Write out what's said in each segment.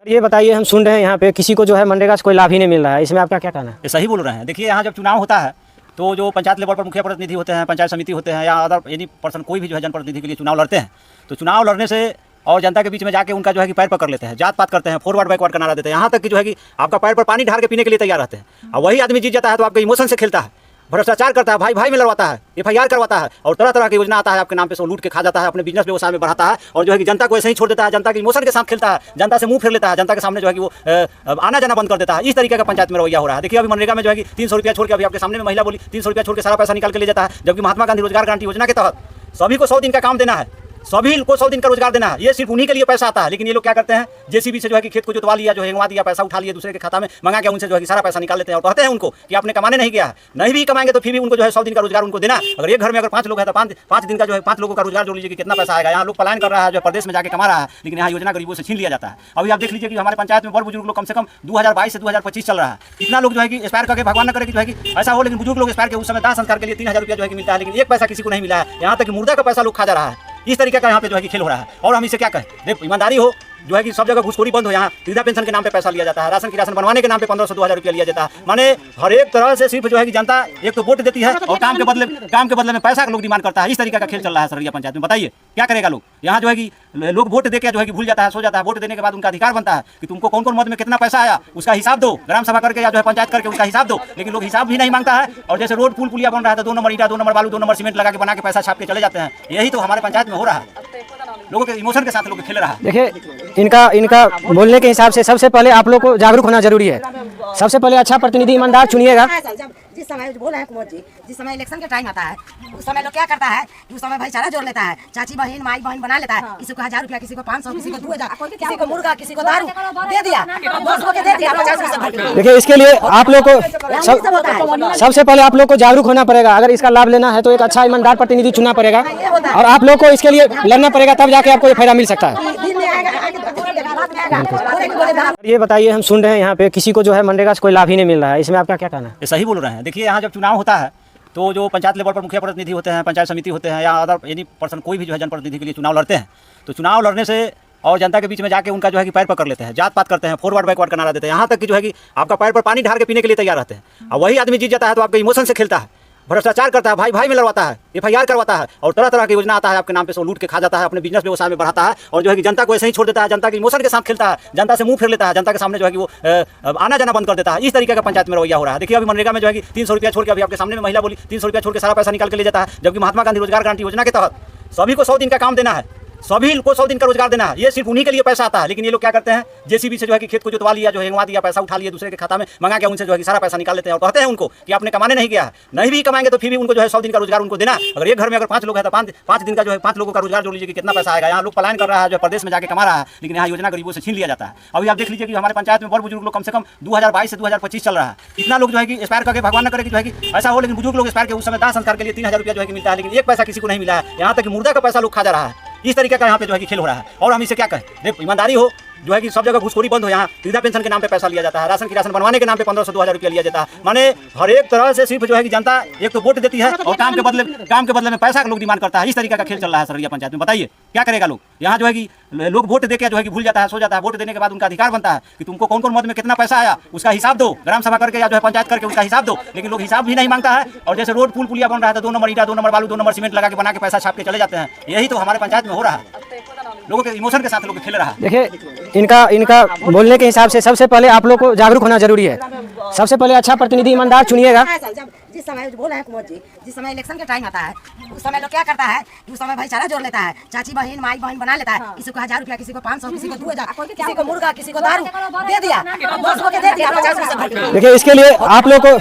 ये बताइए, हम सुन रहे हैं यहाँ पे किसी को जो है मनरेगा से कोई लाभ ही नहीं मिल रहा है, इसमें आपका क्या कहना है? ये सही बोल रहे हैं। देखिए, यहाँ जब चुनाव होता है तो जो पंचायत लेवल पर मुखिया प्रतिनिधि होते हैं, पंचायत समिति होते हैं या अदर एनी पर्सन कोई भी जो है जनप्रतिनिधि के लिए चुनाव लड़ते हैं, तो चुनाव लड़ने से और जनता के बीच में जाके उनका जो है कि पैर पकड़ लेते हैं, जात पात करते हैं, फॉरवर्ड बैकवर्ड का नारा देते हैं, यहाँ तक कि जो है कि आपका पैर पर पानी ढाल के पीने के लिए तैयार रहते हैं। और वही आदमी जीत जाता है तो आपके इमोशन से खेलता है, भ्रष्टाचार करता है, भाई भाई में लड़वाता है, FIR करवाता है और तरह तरह की योजना आता है आपके नाम पे, सो लूट के खा जाता है, अपने बिजनेस व्यवसाय में बढ़ाता है और जो है कि जनता को ऐसे ही छोड़ देता है, जनता के इमोशन के साथ खेलता है, जनता से मुंह फेर लेता है, जनता के सामने जो है कि वो आना जाना बंद कर देता है। इस तरीके का पंचायत में रवैया हो रहा है। देखिए, अभी मनरेगा में जो है कि 300 रुपया छोड़ के, अभी आपके सामने में महिला बोली 300 रुपया छोड़ के सारा पैसा निकाल के ले जाता है, जबकि महात्मा गांधी रोजगार गारंटी योजना के तहत सभी को 100 दिन का काम देना है, सभी को 100 दिन का रोजगार देना है। ये सिर्फ उन्हीं के लिए पैसा आता है, लेकिन ये लोग क्या करते हैं, JCB से जो है कि खेत को जोतवा लिया, जो है दिया, पैसा उठा लिया, दूसरे के खाता में मंगा के उनसे जो है कि सारा पैसा निकाल लेते हैं और कहते हैं उनको कि आपने कमाने नहीं गया है, नहीं भी कमाएंगे तो फिर भी उनको जो है 100 दिन का रोजगार उनको देना। अगर एक घर में अगर 5 लोग हैं तो 5 दिन का जो है 5 लोगों का रोजगार जोड़ लीजिए कि कितना पैसा आएगा। यहाँ लोग पलायन कर रहा है, जो प्रदेश में जाके कमा रहा है, लेकिन यहाँ योजना गरीबों से छीन लिया जाता है। अभी आप देख लीजिए कि हमारे पंचायत में बड़ बुजुर्ग लोग कम से कम 2022 से 2025 चल रहा है, इतना लोग जो है कि एक्सपायर करके, भगवान न करे कि जो है कि ऐसा हो, लेकिन बुजुर्ग लोग एक्सपायर के उस समय दाह संस्कार के लिए 3000 रुपया जो है कि मिलता है, लेकिन एक पैसा किसी को नहीं मिला है। यहाँ तक कि मुर्दा का पैसा लोग खा जा रहा है। इस तरीके का यहाँ पे जो है कि खेल हो रहा है और हम इसे क्या कहें। देखो, ईमानदारी हो, जो है कि सब जगह घुसखोरी बंद हो। यहाँ वृद्धा पेंशन के नाम पे पैसा लिया जाता है, राशन की राशन बनवाने के नाम पे 1500 2000 रुपया लिया जाता है। माने हर एक तरह से सिर्फ जो है कि जनता एक तो वोट देती है और काम के बदले में पैसा का लोग डिमांड करता है। इस तरीके का खेल चल रहा है सरैया पंचायत में। बताइए क्या करेगा लोग। यहाँ जो है कि लोग वोट देके जो है कि भूल जाता है, सो जाता है। वोट देने के बाद उनका अधिकार बनता है कि तुमको कौन कौन मद में कितना पैसा आया, उसका हिसाब दो, ग्राम सभा करके या जो है पंचायत करके उसका हिसाब दो। लेकिन लोग हिसाब भी नहीं मांगता है और जैसे रोड पुल पुलिया बन रहा है तो 2 नंबर ईटा, 2 नंबर बालू, 2 नंबर सीमेंट लगा के बना के पैसा छाप के चले जाते हैं। यही तो हमारे पंचायत में हो रहा है, लोगों के इमोशन के साथ लोग खेल रहा है। देखिए, इनका बोलने के हिसाब से सबसे पहले आप लोग को जागरूक होना जरूरी है। सबसे पहले अच्छा प्रतिनिधि ईमानदार चुनिएगा। जिस समय बोल रहे हैं कुंवर जी, जिस समय इलेक्शन का टाइम आता है उस समय लोग क्या करता है, उस समय भाईचारा जोड़ लेता है, चाची बहन माई बहन बना लेता है। किसी को 1000 रुपया, किसी को 500, किसी को 2000, किसी को मुर्गा, किसी को दारू दे दिया, दे दिया 50%। देखिए, इसके लिए आप लोग को सबसे पहले आप लोग को जागरूक होना पड़ेगा। अगर इसका लाभ लेना है तो एक अच्छा ईमानदार प्रतिनिधि चुनना पड़ेगा और आप लोग को इसके लिए लड़ना पड़ेगा, तब जाके आपको ये फायदा मिल सकता है। ये बताइए, हम सुन रहे हैं यहाँ पे किसी को जो है मनरेगा से कोई लाभ ही नहीं मिल रहा है, इसमें आपका क्या कहना है? ये सही बोल रहे हैं। देखिए, यहाँ जब चुनाव होता है तो जो पंचायत लेवल पर मुखिया प्रतिनिधि होते हैं, पंचायत समिति होते हैं या अदर एनी पर्सन कोई भी जो है जनप्रतिनिधि के लिए चुनाव लड़ते हैं, तो चुनाव लड़ने से और जनता के बीच में जाके उनका जो है कि पैर पकड़ लेते हैं, जात पात करते हैं, फॉरवर्ड बैकवर्ड का नारा देते हैं, यहाँ तक कि जो है कि आपका पैर पर पानी ढाल के पीने के लिए तैयार रहते हैं। और वही आदमी जीत जाता है तो आपके इमोशन से खेलता है, भ्रष्टाचार करता है, भाई भाई में लड़वाता है, FIR करवाता है और तरह तरह की योजना आता है आपके नाम पे, सो लूट के खा जाता है, अपने बिजनेस व्यवसाय में बढ़ाता है और जो है कि जनता को ऐसे ही छोड़ देता है, जनता के इमोशन के साथ खेलता है, जनता से मुंह फेर लेता है, जनता के सामने जो है कि वो आना जाना बंद कर देता है। इस तरीके का पंचायत में रवैया हो रहा है। देखिए, अभी मनरेगा में जो है कि 300 रुपया छोड़ के, अभी आपके सामने में महिला बोली 300 रुपया छोड़ के सारा पैसा निकाल के ले जाता है, जबकि महात्मा गांधी रोजगार गारंटी योजना के तहत सभी को 100 दिन का काम देना है, सभी को 100 दिन का रोजगार देना है। ये सिर्फ उन्हीं के लिए पैसा आता है, लेकिन ये लोग क्या करते हैं, JCB से जो है कि खेत को जोतवा लिया, जो है दिया, पैसा उठा लिया, दूसरे के खाता में मंगा के उनसे जो है कि सारा पैसा निकाल लेते हैं और कहते हैं उनको कि आपने कमाने नहीं गया है, नहीं भी कमाएंगे तो फिर भी उनको जो है 100 दिन का रोजगार उनको देना। अगर एक घर में अगर 5 लोग हैं तो 5 दिन का जो है 5 लोगों का रोजगार जोड़ लीजिए कि कितना पैसा आएगा। यहाँ लोग पलायन कर रहा है, जो प्रदेश में जाके कमा रहा है, लेकिन यहाँ योजना गरीबों से छीन लिया जाता है। अभी आप देख लीजिए कि हमारे पंचायत में बड़ बुजुर्ग लोग कम से कम 2022 से 2025 चल रहा है, इतना लोग जो है कि एक्सपायर करके, भगवान न करे कि जो है कि ऐसा हो, लेकिन बुजुर्ग लोग एक्सपायर के उस समय दाह संस्कार के लिए 3000 रुपया जो है कि मिलता है, लेकिन एक पैसा किसी को नहीं मिला है। यहाँ तक कि मुर्दा का पैसा लोग खा जा रहा है। इस तरीके का यहाँ पे जो है कि खेल हो रहा है और हम इसे क्या कहें। देखो, ईमानदारी हो, जो है कि सब जगह घुसखोरी बंद हो। यहाँ वृद्धा पेंशन के नाम पे पैसा लिया जाता है, राशन की राशन बनवाने के नाम पे 1500 2000 रुपया लिया जाता है। माने हर एक तरह से सिर्फ जो है कि जनता एक तो वोट देती है और काम के बदले में पैसा का लोग डिमांड करता है। इस तरीके का खेल चल रहा है सरैया पंचायत में। बताइए क्या करेगा लोग। यहाँ जो है कि लोग वोट देके जो है कि भूल जाता है, सो जाता है। वोट देने के बाद उनका अधिकार बनता है कि तुमको कौन कौन मद में कितना पैसा आया, उसका हिसाब दो, ग्राम सभा करके या जो है पंचायत करके उसका हिसाब दो। लेकिन लोग हिसाब भी नहीं मांगता है और जैसे रोड पुल पुलिया बन रहा है तो 2 नंबर ईटा, 2 नंबर बालू, 2 नंबर सीमेंट लगा के बना के पैसा छाप के चले जाते हैं। यही तो हमारे पंचायत में हो रहा है, लोगों के इमोशन के साथ लोग खेल रहा है। देखिए, इनका बोलने के हिसाब से सबसे पहले आप लोग को जागरूक होना जरूरी है। सबसे पहले अच्छा प्रतिनिधि ईमानदार चुनिएगा। जिस समय बोल रहे हैं कुंवर जी, जिस समय इलेक्शन का टाइम आता है उस समय लोग क्या करता है, उस समय भाईचारा जोड़ लेता है, चाची बहन माई बहन बना लेता है। किसी को 1000 रुपया, किसी को 500, किसी को 2000, किसी को मुर्गा, किसी को दारू दे दिया, दे दिया 50%। देखिए, इसके लिए आप लोग को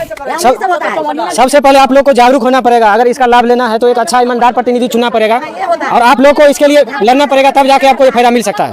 सबसे पहले आप लोग को जागरूक होना पड़ेगा। अगर इसका लाभ लेना है तो एक अच्छा ईमानदार प्रतिनिधि चुनना पड़ेगा और आप लोग को इसके लिए लड़ना पड़ेगा, तब जाके आपको ये फायदा मिल सकता है।